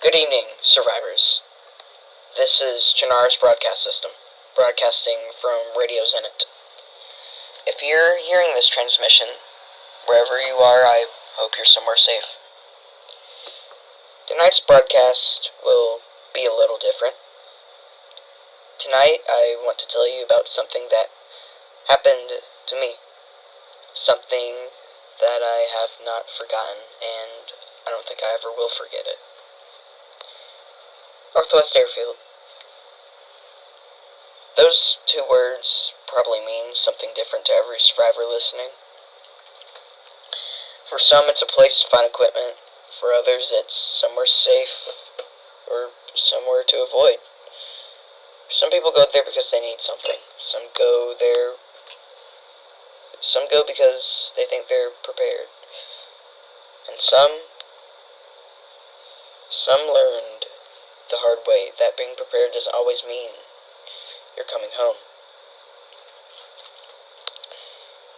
Good evening, survivors. This is Chernarus broadcast system, broadcasting from Radio Zenit. If you're hearing this transmission, wherever you are, I hope you're somewhere safe. Tonight's broadcast will be a little different. Tonight, I want to tell you about something that happened to me. Something that I have not forgotten, and I don't think I ever will forget it. Northwest Airfield. Those two words probably mean something different to every survivor listening. For some, it's a place to find equipment. For others, it's somewhere safe or somewhere to avoid. Some people go there because they need something. Some go because they think they're prepared. And some learned the hard way that being prepared doesn't always mean you're coming home.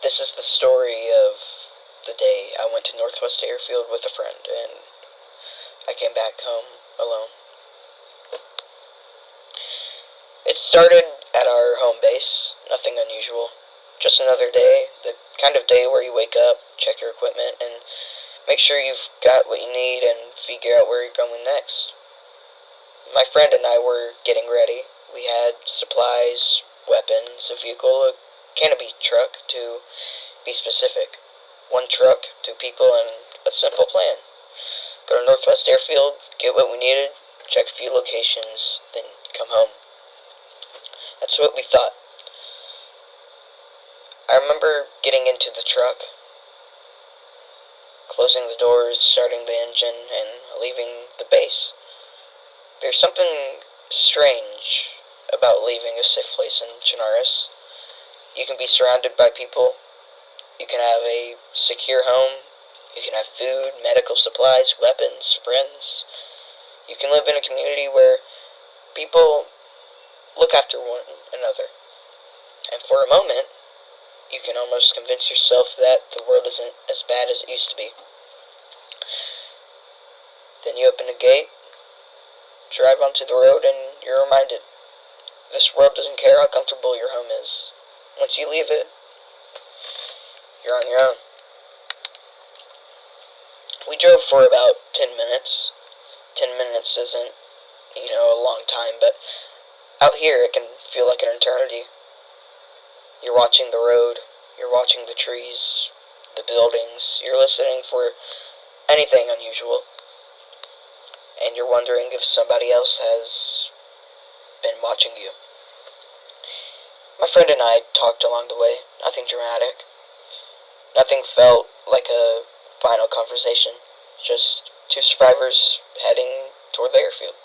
This is the story of the day I went to Northwest Airfield with a friend, and I came back home alone. It started at our home base, nothing unusual. Just another day, the kind of day where you wake up, check your equipment, and make sure you've got what you need and figure out where you're going next. My friend and I were getting ready. We had supplies, weapons, a vehicle, a canopy truck to be specific. One truck, two people, and a simple plan. Go to Northwest Airfield, get what we needed, check a few locations, then come home. That's what we thought. I remember getting into the truck, closing the doors, starting the engine, and leaving the base. There's something strange about leaving a safe place in Chernarus. You can be surrounded by people. You can have a secure home. You can have food, medical supplies, weapons, friends. You can live in a community where people look after one another. And for a moment, you can almost convince yourself that the world isn't as bad as it used to be. Then you open a gate, drive onto the road, and you're reminded, this world doesn't care how comfortable your home is. Once you leave it, you're on your own. We drove for about 10 minutes. 10 minutes isn't, a long time, but out here it can feel like an eternity. You're watching the road, you're watching the trees, the buildings, you're listening for anything unusual. And you're wondering if somebody else has been watching you. My friend and I talked along the way, nothing dramatic. Nothing felt like a final conversation, just two survivors heading toward the airfield.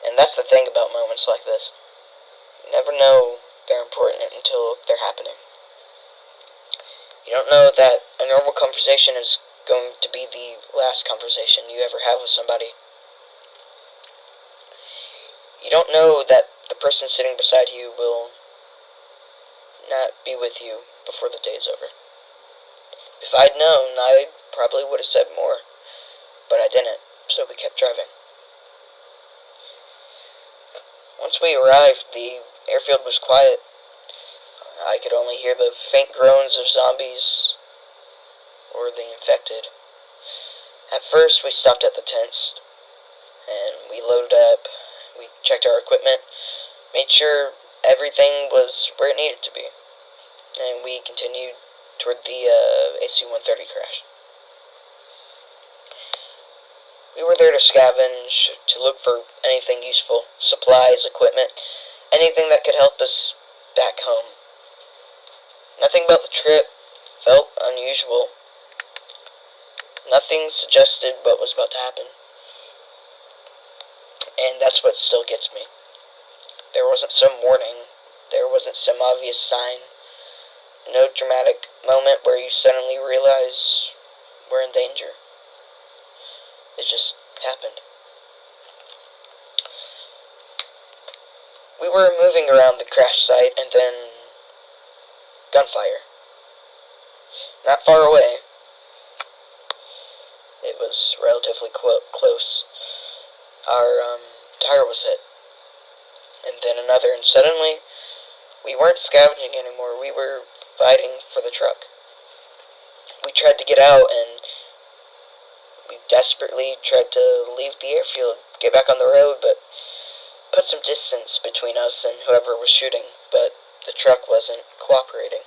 And that's the thing about moments like this. You never know they're important until they're happening. You don't know that a normal conversation is going to be the last conversation you ever have with somebody. You don't know that the person sitting beside you will not be with you before the day is over. If I'd known, I probably would have said more, but I didn't, so we kept driving. Once we arrived, the airfield was quiet. I could only hear the faint groans of zombies or the infected. At first, we stopped at the tents, and we loaded up. We checked our equipment, made sure everything was where it needed to be, and we continued toward the AC-130 crash. We were there to scavenge, to look for anything useful, supplies, equipment, anything that could help us back home. Nothing about the trip felt unusual. Nothing suggested what was about to happen. And that's what still gets me. There wasn't some warning. There wasn't some obvious sign. No dramatic moment where you suddenly realize we're in danger. It just happened. We were moving around the crash site and then gunfire. Not far away. It was relatively close. our tire was hit. And then another, and suddenly we weren't scavenging anymore. We were fighting for the truck. We tried to get out, and we desperately tried to leave the airfield, get back on the road, but put some distance between us and whoever was shooting, but the truck wasn't cooperating.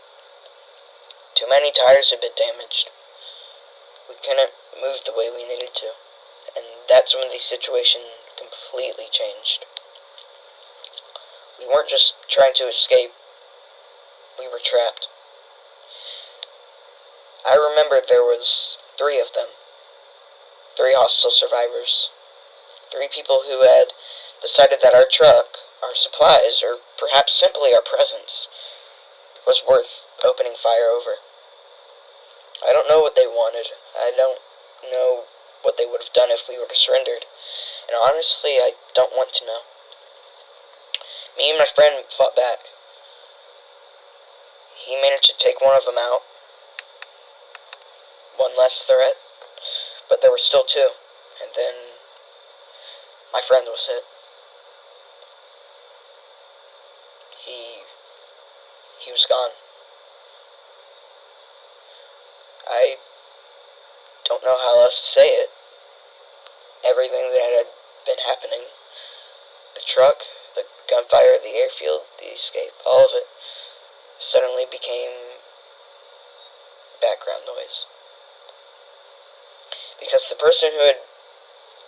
Too many tires had been damaged. We couldn't move the way we needed to, and that's when the situation completely changed. We weren't just trying to escape, we were trapped. I remember there was 3 of them. 3 hostile survivors. 3 people who had decided that our truck, our supplies, or perhaps simply our presence, was worth opening fire over. I don't know what they wanted. I don't know what they would have done if we would have surrendered. And honestly, I don't want to know. Me and my friend fought back. He managed to take one of them out. One less threat. But there were still 2. And then my friend was hit. He was gone. I don't know how else to say it. Everything that had been happening, the truck, the gunfire, the airfield, the escape, all of it suddenly became background noise. Because the person who had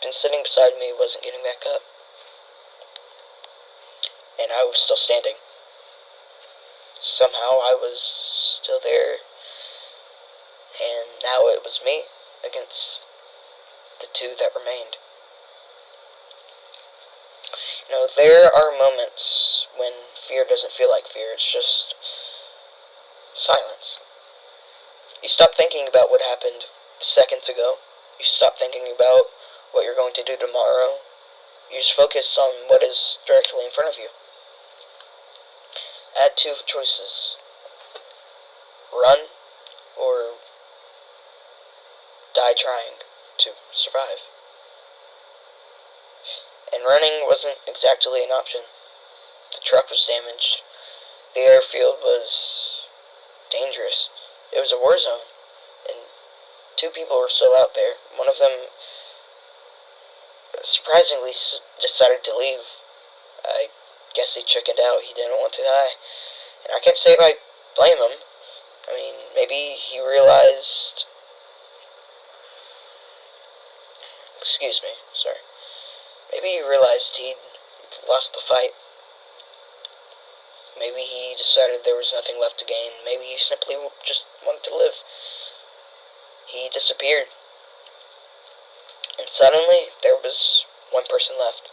been sitting beside me wasn't getting back up. And I was still standing. Somehow I was still there. And now it was me against the 2 that remained. You know, there are moments when fear doesn't feel like fear. It's just silence. You stop thinking about what happened seconds ago. You stop thinking about what you're going to do tomorrow. You just focus on what is directly in front of you. Add 2 choices. Run or die trying to survive. And running wasn't exactly an option. The truck was damaged. The airfield was dangerous. It was a war zone. And 2 people were still out there. One of them surprisingly decided to leave. I guess he chickened out. He didn't want to die. And I can't say I blame him. I mean, maybe he realized... Excuse me, sorry. Maybe he realized he'd lost the fight. Maybe he decided there was nothing left to gain. Maybe he simply just wanted to live. He disappeared. And suddenly, there was 1 person left.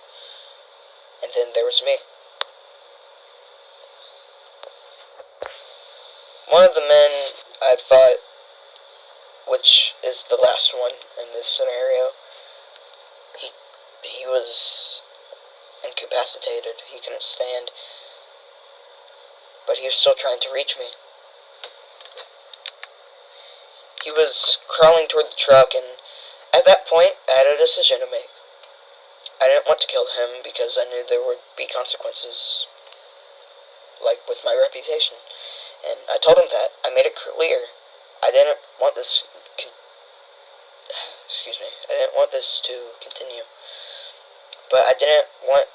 And then there was me. One of the men I'd fought, which is the last one in this scenario, he was incapacitated. He couldn't stand. But he was still trying to reach me. He was crawling toward the truck, and at that point, I had a decision to make. I didn't want to kill him because I knew there would be consequences, like with my reputation. And I told him that. I made it clear. I didn't want this... I didn't want this to continue. But I didn't want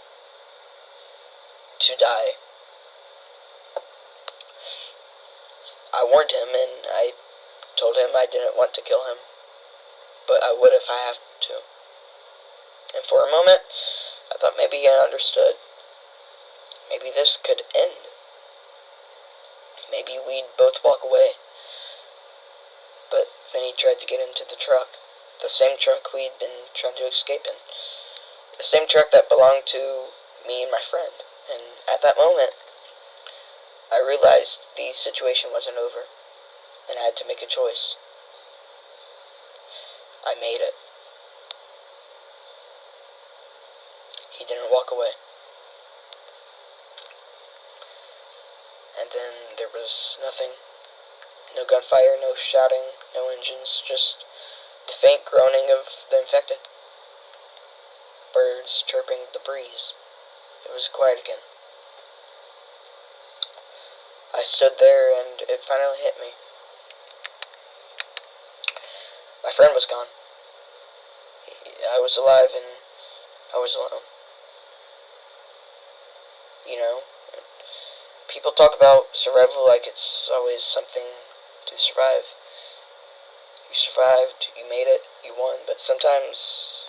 to die. I warned him, and I told him I didn't want to kill him, but I would if I have to. And for a moment, I thought maybe he understood. Maybe this could end. Maybe we'd both walk away. But then he tried to get into the truck. The same truck we'd been trying to escape in. The same truck that belonged to me and my friend. And at that moment, I realized the situation wasn't over. And I had to make a choice. I made it. He didn't walk away. And then there was nothing. No gunfire, no shouting, no engines, just the faint groaning of the infected. birds chirping the breeze. It was quiet again. I stood there, and it finally hit me. My friend was gone. I was alive, and I was alone. You know, people talk about survival like it's always something to survive. You survived, you made it, you won, but sometimes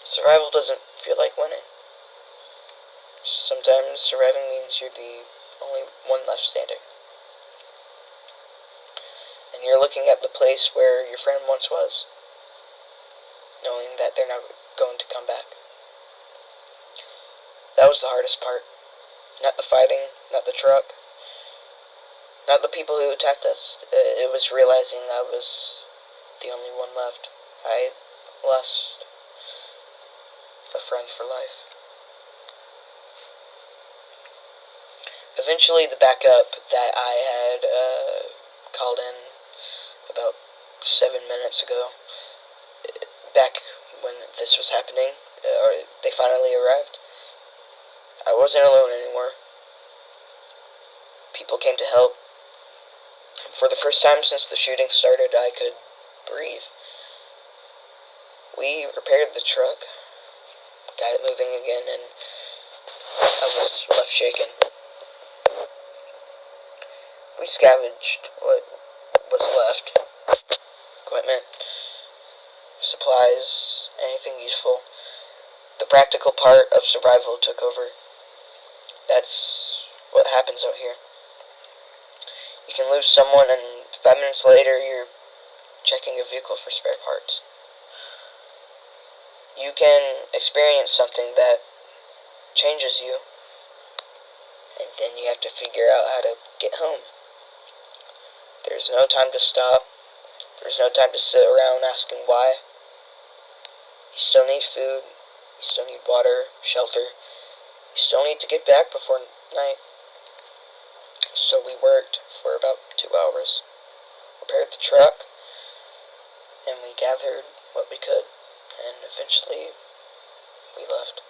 survival doesn't feel like winning. Sometimes surviving means you're the only one left standing. And you're looking at the place where your friend once was, knowing that they're not going to come back. That was the hardest part. Not the fighting, not the truck, not the people who attacked us. It was realizing I was the only one left. I lost a friend for life. Eventually, the backup that I had called in about 7 minutes ago, back when this was happening, or they finally arrived, I wasn't alone anymore. People came to help. For the first time since the shooting started, I could breathe. We repaired the truck, got it moving again, and I was left shaken. We scavenged what was left. Equipment, supplies, anything useful. The practical part of survival took over. That's what happens out here. You can lose someone, and 5 minutes later you're checking a vehicle for spare parts. You can experience something that changes you, and then you have to figure out how to get home. There's no time to stop. There's no time to sit around asking why. You still need food. You still need water, shelter. You still need to get back before night. So we worked for about 2 hours, repaired the truck, and we gathered what we could, and eventually we left.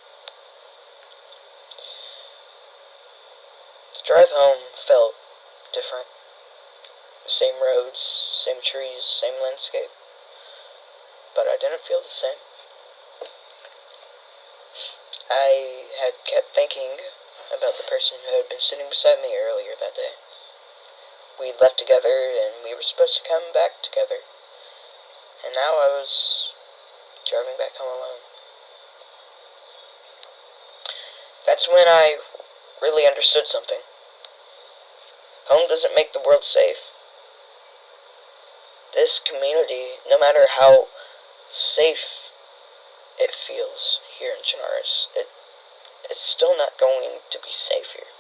The drive home felt different. The same roads, same trees, same landscape, but I didn't feel the same. I had kept thinking about the person who had been sitting beside me earlier that day. We left together, and we were supposed to come back together. And now I was driving back home alone. That's when I really understood something. Home doesn't make the world safe. This community, no matter how safe it feels here in Chernarus, it's still not going to be safe here.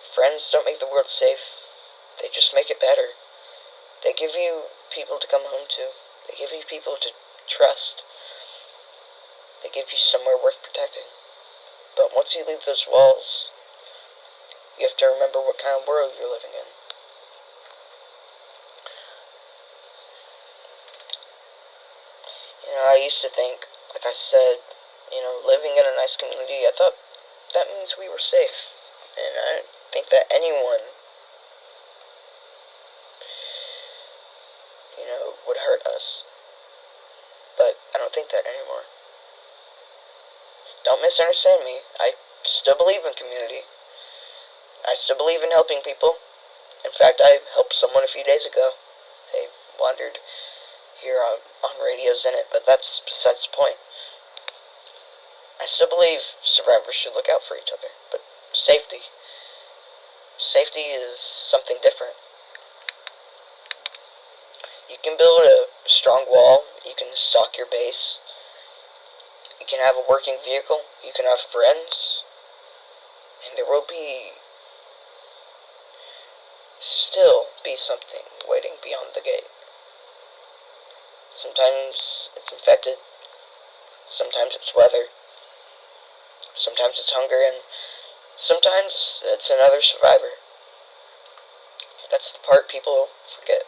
Friends don't make the world safe, they just make it better. They give you people to come home to. They give you people to trust. They give you somewhere worth protecting. But once you leave those walls, you have to remember what kind of world you're living in. I used to think, like I said, living in a nice community, I thought that means we were safe. And I didn't think that anyone, would hurt us. But I don't think that anymore. Don't misunderstand me. I still believe in community. I still believe in helping people. In fact, I helped someone a few days ago. They wandered here on Radio Zenit, but that's besides the point. I still believe survivors should look out for each other, but safety. Safety is something different. You can build a strong wall, you can stock your base, you can have a working vehicle, you can have friends, and there will still be something waiting beyond the gate. Sometimes it's infected, sometimes it's weather, sometimes it's hunger, and sometimes it's another survivor. That's the part people forget.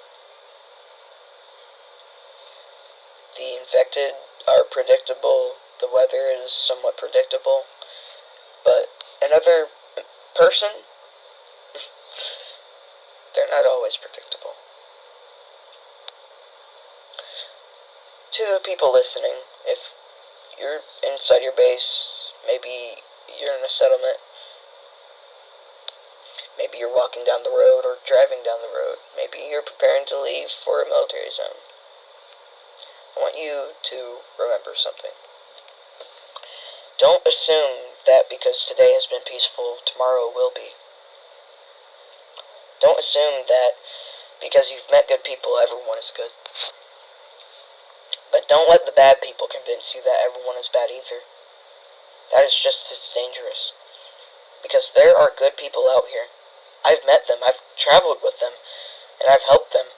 The infected are predictable, the weather is somewhat predictable, but another person, they're not always predictable. To the people listening, if you're inside your base, maybe you're in a settlement, maybe you're walking down the road or driving down the road, maybe you're preparing to leave for a military zone, I want you to remember something. Don't assume that because today has been peaceful, tomorrow will be. Don't assume that because you've met good people, everyone is good. But don't let the bad people convince you that everyone is bad either. That is just as dangerous. Because there are good people out here. I've met them, I've traveled with them, and I've helped them.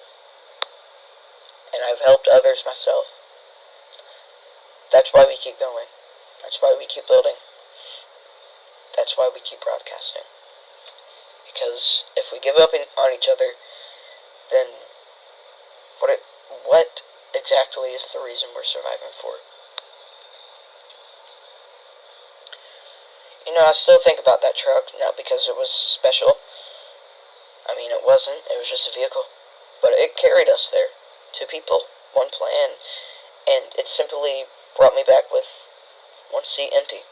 And I've helped others myself. That's why we keep going. That's why we keep building. That's why we keep broadcasting. Because if we give up on each other, then what exactly is the reason we're surviving for? I still think about that truck, not because it was special. I mean, it wasn't. It was just a vehicle. But it carried us there. 2 people, 1 plan, and it simply brought me back with 1 seat empty.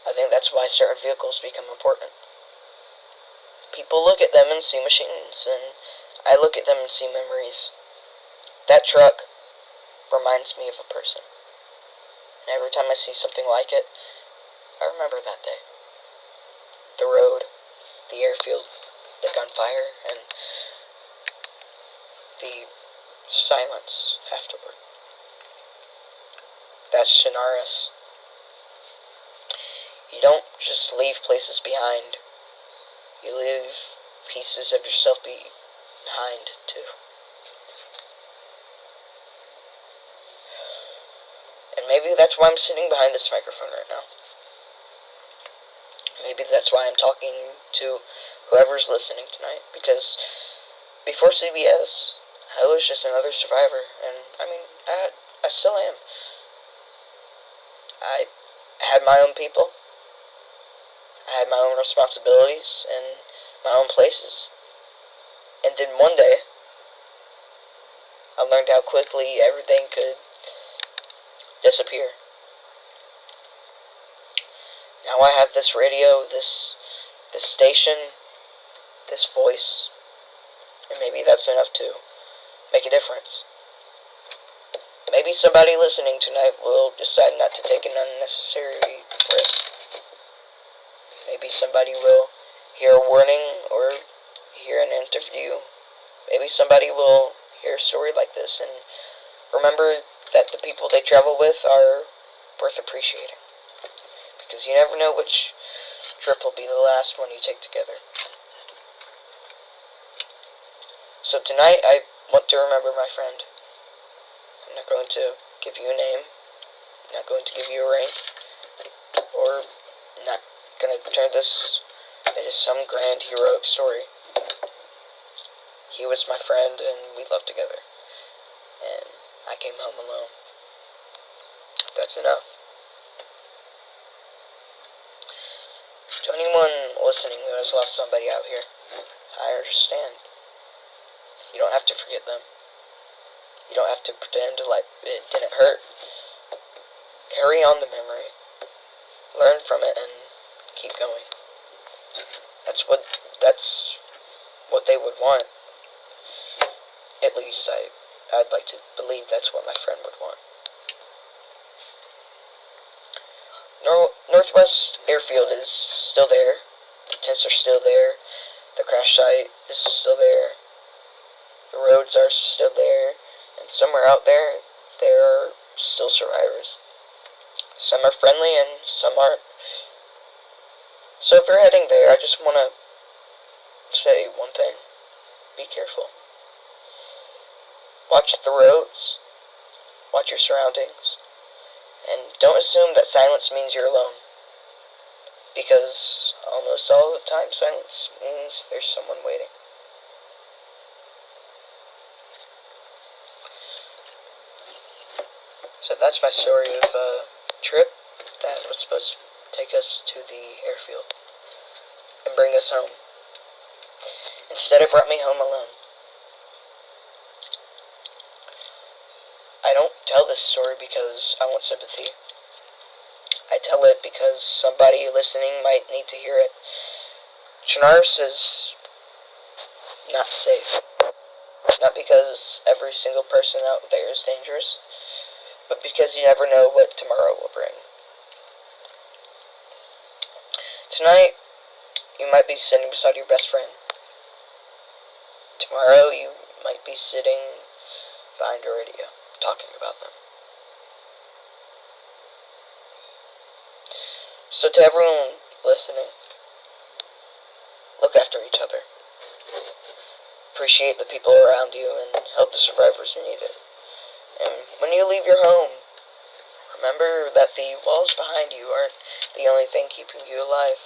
I think that's why certain vehicles become important. People look at them and see machines, and I look at them and see memories. That truck reminds me of a person. And every time I see something like it, I remember that day. The road, the airfield, the gunfire, and the silence afterward. That's Chernarus. You don't just leave places behind. You leave pieces of yourself behind, too. And maybe that's why I'm sitting behind this microphone right now. Maybe that's why I'm talking to whoever's listening tonight. Because before CBS, I was just another survivor. And, I still am. I had my own people. I had my own responsibilities and my own places. And then one day, I learned how quickly everything could disappear. Now I have this radio, this station, this voice, and maybe that's enough to make a difference. Maybe somebody listening tonight will decide not to take an unnecessary risk. Maybe somebody will hear a warning or hear an interview. Maybe somebody will hear a story like this and remember that the people they travel with are worth appreciating. Because you never know which trip will be the last one you take together. So tonight I want to remember my friend. I'm not going to give you a name. I'm not going to give you a rank. Or not going to turn this into some grand heroic story. He was my friend and we loved together. And I came home alone. That's enough. To anyone listening who has lost somebody out here, I understand. You don't have to forget them. You don't have to pretend like it didn't hurt. Carry on the memory. Learn from it and keep going. That's what they would want. At least I'd like to believe that's what my friend would want. Northwest Airfield is still there. The tents are still there. The crash site is still there. The roads are still there. And somewhere out there, there are still survivors. Some are friendly and some aren't. So if you're heading there, I just want to say one thing. Be careful. Watch the roads. Watch your surroundings. And don't assume that silence means you're alone. Because almost all the time, silence means there's someone waiting. So that's my story of a trip that was supposed to take us to the airfield and bring us home. Instead, it brought me home alone. I don't tell this story because I want sympathy. I tell it because somebody listening might need to hear it. Chernarus is not safe. Not because every single person out there is dangerous, but because you never know what tomorrow will bring. Tonight, you might be sitting beside your best friend. Tomorrow, you might be sitting behind your radio, talking about them. So to everyone listening, look after each other. Appreciate the people around you and help the survivors who need it. And when you leave your home, remember that the walls behind you aren't the only thing keeping you alive.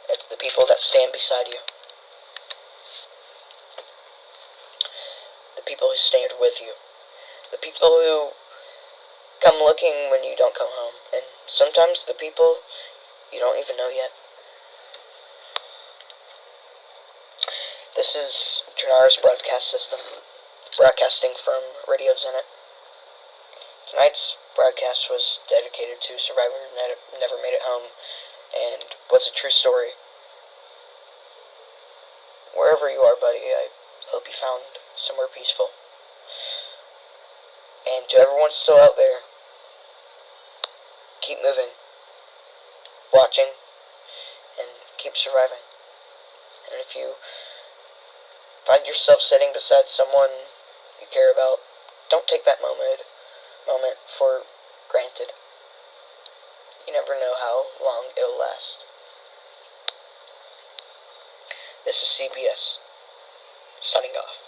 It's the people that stand beside you. The people who stand with you. The people who come looking when you don't come home. And sometimes the people you don't even know yet. This is Chernarus Broadcast System, broadcasting from Radio Zenit. Tonight's broadcast was dedicated to a survivor who never made it home, and was a true story. Wherever you are, buddy, I hope you found somewhere peaceful. And to everyone still out there, keep moving, watching, and keep surviving. And if you find yourself sitting beside someone you care about, don't take that moment for granted. You never know how long it'll last. This is CBS, signing off.